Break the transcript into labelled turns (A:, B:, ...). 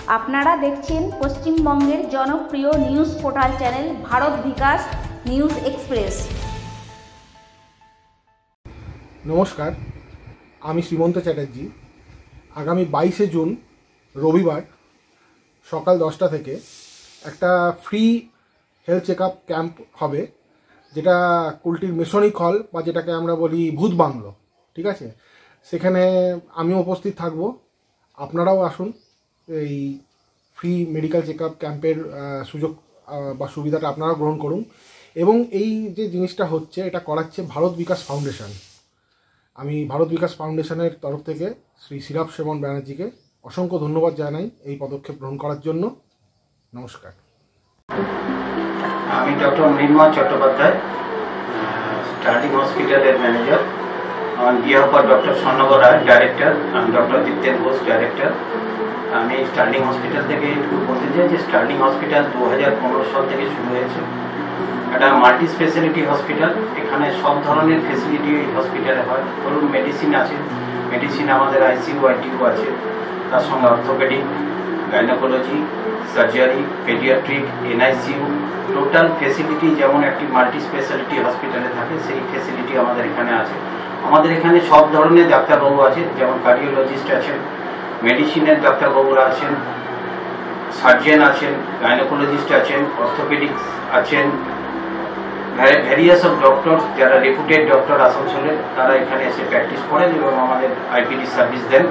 A: আপনারা দেখছেন পশ্চিমবঙ্গের জনপ্রিয় নিউজ পোর্টাল চ্যানেল ভারত বিকাশ নিউজ এক্সপ্রেস।
B: নমস্কার, আমি শ্রীমন্ত চ্যাটার্জি। আগামী 22শে জুন রবিবার সকাল 10টা থেকে একটা free health check up camp হবে, যেটা কুলটির মেসনিক হল বা যেটাকে আমরা বলি ভূত বাংলো। ঠিক আছে, সেখানে আমিও উপস্থিত থাকব। আপনারাও আসুন, এই ফ্রি মেডিকেল চেক আপ ক্যাম্পের সুযোগ বা সুবিধাটা আপনারা গ্রহণ করুন। এবং এই যে জিনিসটা হচ্ছে, এটা করাচ্ছে ভারত বিকাশ ফাউন্ডেশন। আমি ভারত বিকাশ ফাউন্ডেশনের তরফ থেকে শ্রী সিরাপ সেবন ব্যানার্জিকে অসংখ্য ধন্যবাদ জানাই এই পদক্ষেপ গ্রহণ করার জন্য। নমস্কার।
C: আমি ডক্টর নির্মল চট্টোপাধ্যায়, স্টার্লিং হসপিটালের manager. On behalf of doctor Swarnab Roy, director, আমি ডক্টর দীপ্তেন ঘোষ, ডাইরেক্টর। আমি স্টার্লিং হসপিটাল থেকে একটু বলতে চাই যে স্টার্লিং হসপিটাল 2015 সাল থেকে শুরু হয়েছে। একটা মাল্টি স্পেশালিটি হসপিটাল। এখানে সব ধরনের ফেসিলিটি এই হসপিটালে হয়। ধরুন মেডিসিন আছে, মেডিসিন আমাদের আইসিইউ আইটিইউ আছে, তার সঙ্গে orthopaedic, gynaecology, surgery, paediatric, NICU, total facility যেমন একটি মাল্টি স্পেশালিটি হসপিটালে থাকে সেই ফেসিলিটি আমাদের এখানে আছে। আমাদের এখানে সব ধরনের ডাক্তারবাবু আছে, যেমন কার্ডিওলজিস্ট আছেন, মেডিসিনের ডাক্তারবাবুরা আছেন, সার্জেন আছেন, গাইনোকোলজিস্ট আছেন, অর্থোপেডিক্স আছেন, ভ্যারিয়াস অফ ডক্টর যারা রেপুটেড ডক্টর আসানসোলের, তারা এখানে এসে প্র্যাকটিস করেন এবং আমাদের আইপিডি সার্ভিস দেন।